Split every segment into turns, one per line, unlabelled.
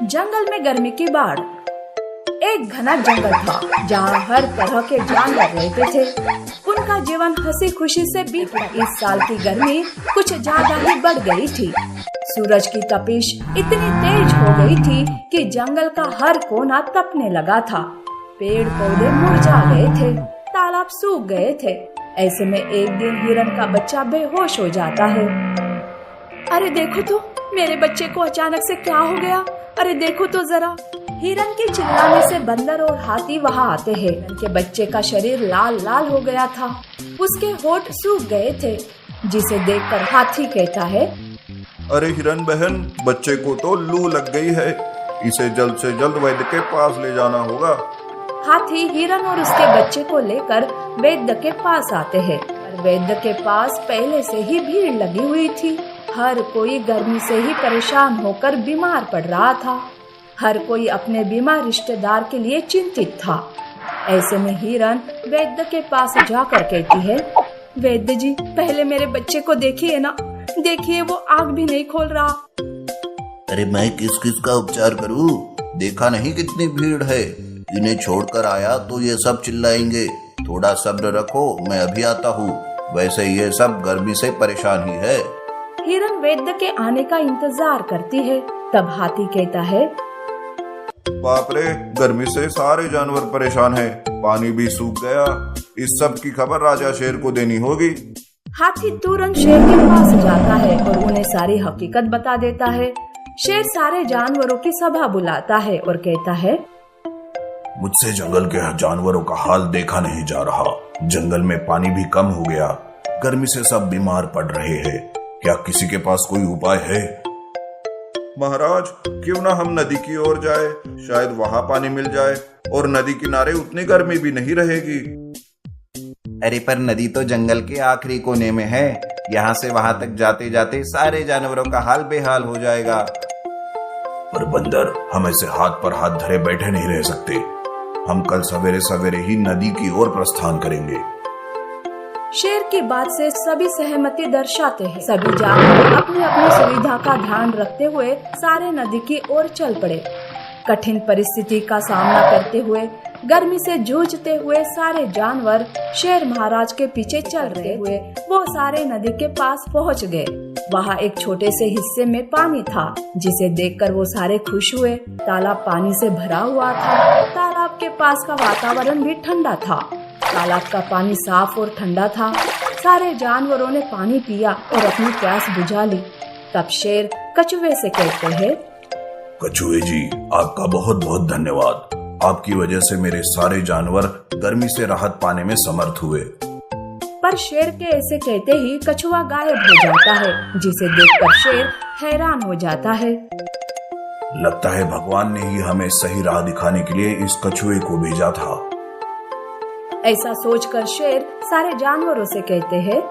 जंगल में गर्मी की बाढ़। एक घना जंगल था जहाँ हर तरह के जानवर रहते थे। उनका जीवन हंसी खुशी से बीत। इस साल की गर्मी कुछ ज्यादा ही बढ़ गई थी। सूरज की तपिश इतनी तेज हो गई थी कि जंगल का हर कोना तपने लगा था। पेड़ पौधे मुरझा गए थे, तालाब सूख गए थे। ऐसे में एक दिन हिरन का बच्चा बेहोश हो जाता है। अरे देखो तो, मेरे बच्चे को अचानक से क्या हो गया? अरे देखो तो जरा। हिरन के चिल्लाने से बंदर और हाथी वहाँ आते हैं। हिरन के बच्चे का शरीर लाल लाल हो गया था, उसके होंठ सूख गए थे, जिसे देखकर हाथी कहता है,
अरे हिरन बहन, बच्चे को तो लू लग गई है, इसे जल्द से जल्द वैद्य के पास ले जाना होगा।
हाथी हिरन और उसके बच्चे को लेकर वैद्य के पास आते हैं। वैद्य के पास पहले से ही भीड़ लगी हुई थी। हर कोई गर्मी से ही परेशान होकर बीमार पड़ रहा था। हर कोई अपने बीमार रिश्तेदार के लिए चिंतित था। ऐसे में हिरन वैद्य के पास जाकर कहती है, वैद्य जी, पहले मेरे बच्चे को देखिए ना, देखिए वो आँख भी नहीं खोल रहा।
अरे मैं किस किस का उपचार करूं? देखा नहीं कितनी भीड़ है। इन्हें छोड़कर आया तो ये सब चिल्लाएंगे। थोड़ा सब्र रखो, मैं अभी आता हूँ। वैसे ये सब गर्मी से परेशान ही है।
हिरन वैद्य के आने का इंतजार करती है। तब हाथी कहता है,
बाप रे, गर्मी से सारे जानवर परेशान हैं। पानी भी सूख गया। इस सब की खबर राजा शेर को देनी होगी।
हाथी तुरंत शेर के पास जाता है और उन्हें सारी हकीकत बता देता है। शेर सारे जानवरों की सभा बुलाता है और कहता है,
मुझसे जंगल के जानवरों का हाल देखा नहीं जा रहा। जंगल में पानी भी कम हो गया। गर्मी से सब बीमार पड़ रहे हैं। क्या किसी के पास कोई उपाय है? महाराज, क्यों ना हम नदी की ओर जाए, शायद वहाँ पानी मिल जाए और नदी किनारे उतनी गर्मी भी नहीं रहेगी।
अरे पर नदी तो जंगल के आखिरी कोने में है। यहाँ से वहाँ तक जाते जाते सारे जानवरों का हाल बेहाल हो जाएगा।
पर बंदर, हम ऐसे हाथ पर हाथ धरे बैठे नहीं रह सकते। हम कल सवेरे सवेरे ही नदी की ओर प्रस्थान करेंगे।
शेर की बात से सभी सहमति दर्शाते हैं। सभी जानवर अपनी अपनी सुविधा का ध्यान रखते हुए सारे नदी की ओर चल पड़े। कठिन परिस्थिति का सामना करते हुए, गर्मी से जूझते हुए सारे जानवर शेर महाराज के पीछे चल रहे हुए वो सारे नदी के पास पहुंच गए। वहाँ एक छोटे से हिस्से में पानी था, जिसे देखकर वो सारे खुश हुए। तालाब पानी से भरा हुआ था। तालाब के पास का वातावरण भी ठंडा था। तालाब का पानी साफ और ठंडा था। सारे जानवरों ने पानी पिया और अपनी प्यास बुझा ली। तब शेर कछुए से कहते हैं,
कछुए जी, आपका बहुत बहुत धन्यवाद। आपकी वजह से मेरे सारे जानवर गर्मी से राहत पाने में समर्थ हुए।
पर शेर के ऐसे कहते ही कछुआ गायब हो जाता है, जिसे देखकर शेर हैरान हो जाता है।
लगता है भगवान ने ही हमें सही राह दिखाने के लिए इस कछुए को भेजा था।
ऐसा सोचकर शेर सारे जानवरों से कहते हैं,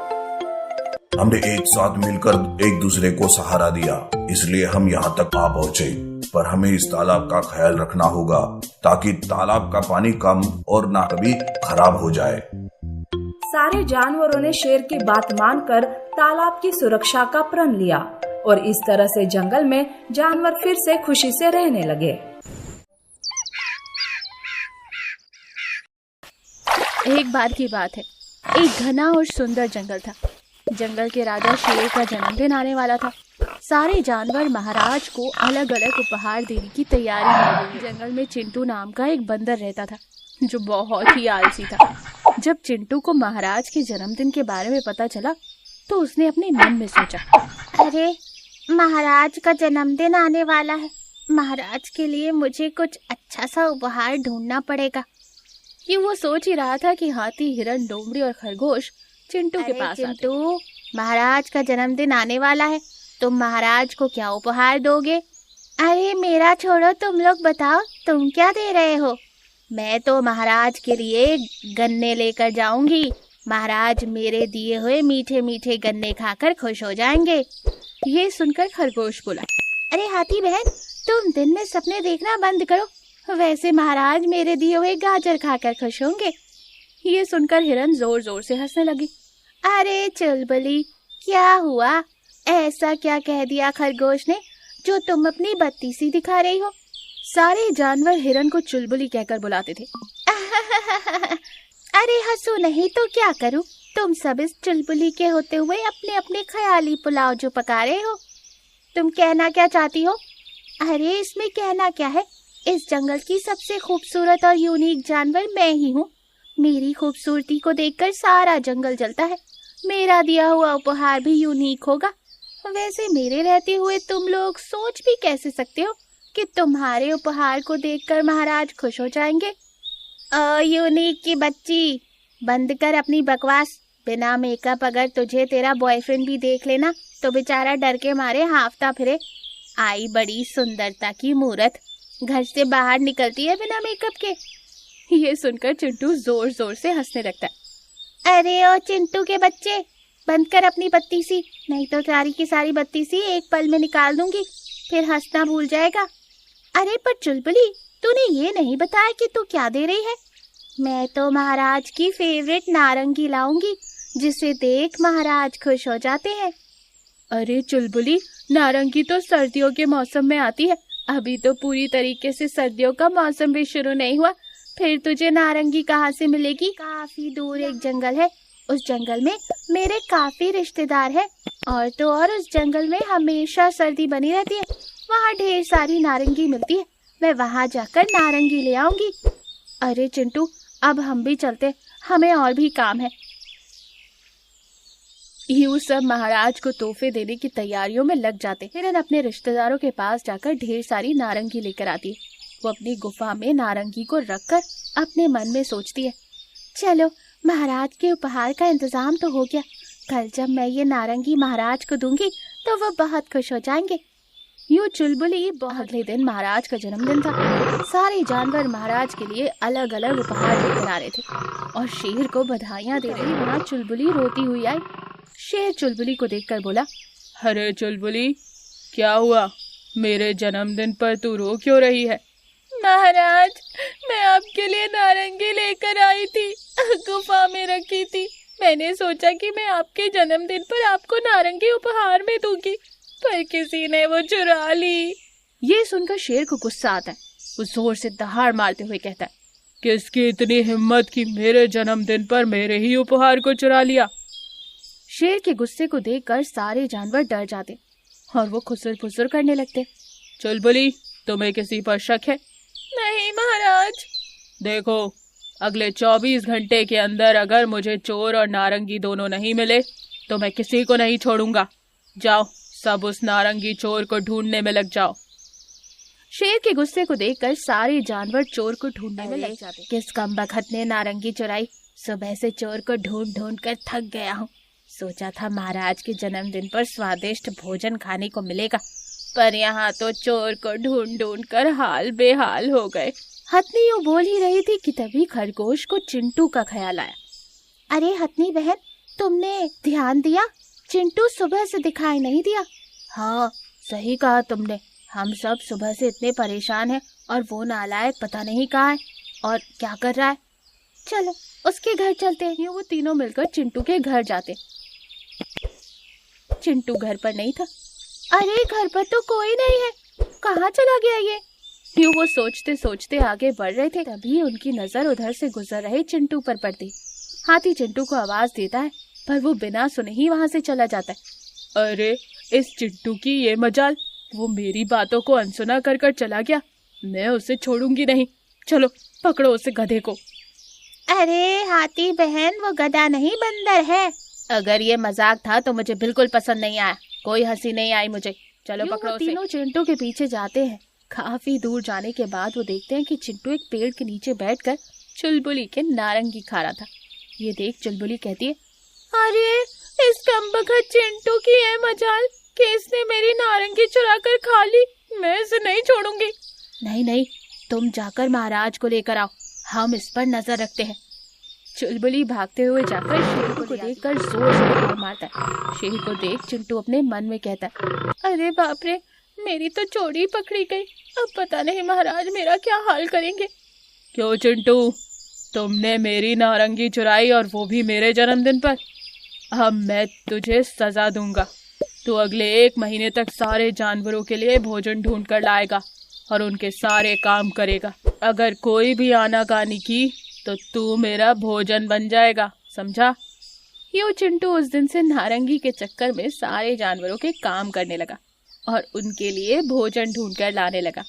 हमने एक साथ मिलकर एक दूसरे को सहारा दिया, इसलिए हम यहाँ तक आ पहुँचे। पर हमें इस तालाब का ख्याल रखना होगा, ताकि तालाब का पानी कम और ना कभी खराब हो जाए।
सारे जानवरों ने शेर की बात मानकर तालाब की सुरक्षा का प्रण लिया और इस तरह से जंगल में जानवर फिर से खुशी से रहने लगे।
एक बार की बात है, एक घना और सुंदर जंगल था। जंगल के राजा शेर का जन्मदिन आने वाला था। सारे जानवर महाराज को अलग अलग उपहार देने की तैयारी में लगे। जंगल में चिंटू नाम का एक बंदर रहता था, जो बहुत ही आलसी था। जब चिंटू को महाराज के जन्मदिन के बारे में पता चला, तो उसने अपने मन में सोचा,
अरे महाराज का जन्मदिन आने वाला है, महाराज के लिए मुझे कुछ अच्छा सा उपहार ढूंढना पड़ेगा।
ये वो सोच ही रहा था कि हाथी, हिरन, लोमड़ी और खरगोश चिंटू के पास
चिंटू, महाराज का जन्मदिन आने वाला है, तुम महाराज को क्या उपहार दोगे? अरे मेरा छोड़ो, तुम लोग बताओ, तुम क्या दे रहे हो? मैं तो महाराज के लिए गन्ने लेकर जाऊंगी। महाराज मेरे दिए हुए मीठे मीठे गन्ने खाकर खुश हो जाएंगे।
ये सुनकर खरगोश बोला,
अरे हाथी बहन, तुम दिन में सपने देखना बंद करो। वैसे महाराज मेरे दिए हुए गाजर खाकर खुश होंगे।
ये सुनकर हिरन जोर जोर से हंसने लगी।
अरे चुलबुली, क्या हुआ? ऐसा क्या कह दिया खरगोश ने जो तुम अपनी बत्ती सी दिखा रही हो?
सारे जानवर हिरन को चुलबुली कहकर बुलाते थे।
अरे हंसो नहीं तो क्या करूं, तुम सब इस चुलबुली के होते हुए अपने अपने ख्याली पुलाव जो पका रहे हो। तुम कहना क्या चाहती हो? अरे इसमें कहना क्या है, इस जंगल की सबसे खूबसूरत और यूनिक जानवर मैं ही हूँ। मेरी खूबसूरती को देखकर सारा जंगल जलता है। मेरा दिया हुआ उपहार भी यूनिक होगा। वैसे मेरे रहते हुए तुम लोग सोच भी कैसे सकते हो कि तुम्हारे उपहार को देखकर महाराज खुश हो जाएंगे? यूनिक की बच्ची, बंद कर अपनी बकवास। बिना मेकअप अगर तुझे तेरा बॉयफ्रेंड भी देख लेना तो बेचारा डर के मारे हांफता फिरे। आई बड़ी सुंदरता की मूरत, घर से बाहर निकलती है बिना मेकअप के।
ये सुनकर चिंटू जोर जोर से हंसने लगता है।
अरे ओ चिंटू के बच्चे, बंद कर अपनी बत्ती सी, नहीं तो सारी की सारी बत्ती सी एक पल में निकाल दूंगी, फिर हंसना भूल जाएगा। अरे पर चुलबुली, तूने ये नहीं बताया कि तू क्या दे रही है? मैं तो महाराज की फेवरेट नारंगी लाऊंगी, जिसे देख महाराज खुश हो जाते हैं।
अरे चुलबुली, नारंगी तो सर्दियों के मौसम में आती है, अभी तो पूरी तरीके से सर्दियों का मौसम भी शुरू नहीं हुआ, फिर तुझे नारंगी कहाँ से मिलेगी? काफी दूर एक जंगल है, उस जंगल में मेरे काफी रिश्तेदार हैं, और तो और उस जंगल में हमेशा सर्दी बनी रहती है। वहाँ ढेर सारी नारंगी मिलती है, मैं वहाँ जाकर नारंगी ले आऊंगी। अरे चिंटू, अब हम भी चलते, हमें और भी काम है। यूं सब महाराज को तोहफे देने की तैयारियों में लग जाते। हिरन अपने रिश्तेदारों के पास जाकर ढेर सारी नारंगी लेकर आती है। वो अपनी गुफा में नारंगी को रखकर अपने मन में सोचती है, चलो महाराज के उपहार का इंतजाम तो हो गया, कल जब मैं ये नारंगी महाराज को दूंगी तो वो बहुत खुश हो जाएंगे। यूं चुलबुली अगले दिन महाराज का जन्मदिन था। सारे जानवर महाराज के लिए अलग अलग उपहार लेकर आ रहे थे और शेर को बधाइयां दे रही वहाँ चुलबुली रोती हुई आई। शेर चुलबुली को देखकर बोला, अरे चुलबुली, क्या हुआ? मेरे जन्मदिन पर तू रो क्यों रही है? महाराज, मैं आपके लिए नारंगी लेकर आई थी, गुफा में रखी थी। मैंने सोचा कि मैं आपके जन्मदिन पर आपको नारंगी उपहार में दूंगी, पर किसी ने वो चुरा ली। ये सुनकर शेर को गुस्सा आता है। वो जोर से दहाड़ मारते हुए कहता है, किसकी इतनी हिम्मत कि मेरे जन्मदिन पर मेरे ही उपहार को चुरा लिया? शेर के गुस्से को देखकर सारे जानवर डर जाते और वो खुसुर फुसुर करने लगते। चुलबुली, तुम्हें किसी पर शक है? नहीं महाराज। देखो, अगले 24 घंटे के अंदर अगर मुझे चोर और नारंगी दोनों नहीं मिले तो मैं किसी को नहीं छोड़ूंगा। जाओ, सब उस नारंगी चोर को ढूंढने में लग जाओ। शेर के गुस्से को देखकर सारे जानवर चोर को ढूंढने में लग जाते। किस कमबख्त ने नारंगी चुराई? सुबह से चोर को ढूंढ ढूंढ कर थक गया हूँ। सोचा था महाराज के जन्मदिन पर स्वादिष्ट भोजन खाने को मिलेगा, पर यहाँ तो चोर को ढूंढ ढूंढ कर हाल बेहाल हो गए। हथनी यूं बोल ही रही थी कि तभी खरगोश को चिंटू का ख्याल आया।
अरे हथनी बहन, तुमने ध्यान दिया? चिंटू सुबह से दिखाई नहीं दिया।
हाँ, सही कहा तुमने। हम सब सुबह से इतने परेशान हैं और वो नालायक पता नहीं कहाँ है और क्या कर रहा है। चलो उसके घर चलते हैं। यूं वो तीनों मिलकर चिंटू के घर जाते। चिंटू घर पर नहीं था।
अरे घर पर तो कोई नहीं है, कहाँ चला गया ये?
यूं वो सोचते सोचते आगे बढ़ रहे थे, तभी उनकी नजर उधर से गुजर रहे चिंटू पर पड़ती। हाथी चिंटू को आवाज देता है, पर वो बिना सुने ही वहां से चला जाता है। अरे इस चिंटू की ये मजाल, वो मेरी बातों को अनसुना कर कर चला गया। मैं उसे छोड़ूंगी नहीं। चलो पकड़ो उसे गधे को।
अरे हाथी बहन, वो गधा नहीं बंदर है।
अगर ये मजाक था तो मुझे बिल्कुल पसंद नहीं आया, कोई हंसी नहीं आई मुझे। चलो पकड़ो उसे। तीनों चिंटू के पीछे जाते हैं। काफी दूर जाने के बाद वो देखते हैं कि चिंटू एक पेड़ के नीचे बैठकर चुलबुली के नारंगी खा रहा था। ये देख चुलबुली कहती है, अरे इस कमबख्त चिंटू की है मजाल कि इसने मेरी नारंगी चुरा कर खा ली। मैं इसे नहीं छोड़ूंगी। नहीं नहीं, तुम जाकर महाराज को लेकर आओ, हम इस पर नजर रखते हैं। चुलबुली भागते हुए जाकर शेर को देखकर जोर से दहाड़ मारता है। शेर को देख चिंटू अपने मन में कहता है, अरे बाप रे, मेरी तो चोरी पकड़ी गई। अब पता नहीं महाराज मेरा क्या हाल करेंगे। क्यों चिंटू, तुमने मेरी नारंगी चुराई और वो भी मेरे जन्मदिन पर? अब मैं तुझे सजा दूंगा। तू अगले 1 महीने तक सारे जानवरों के लिए भोजन ढूंढ कर लाएगा और उनके सारे काम करेगा। अगर कोई भी आनाकानी की तो तू मेरा भोजन बन जाएगा, समझा? यूं चिंटू उस दिन से नारंगी के चक्कर में सारे जानवरों के काम करने लगा और उनके लिए भोजन ढूंढकर लाने लगा।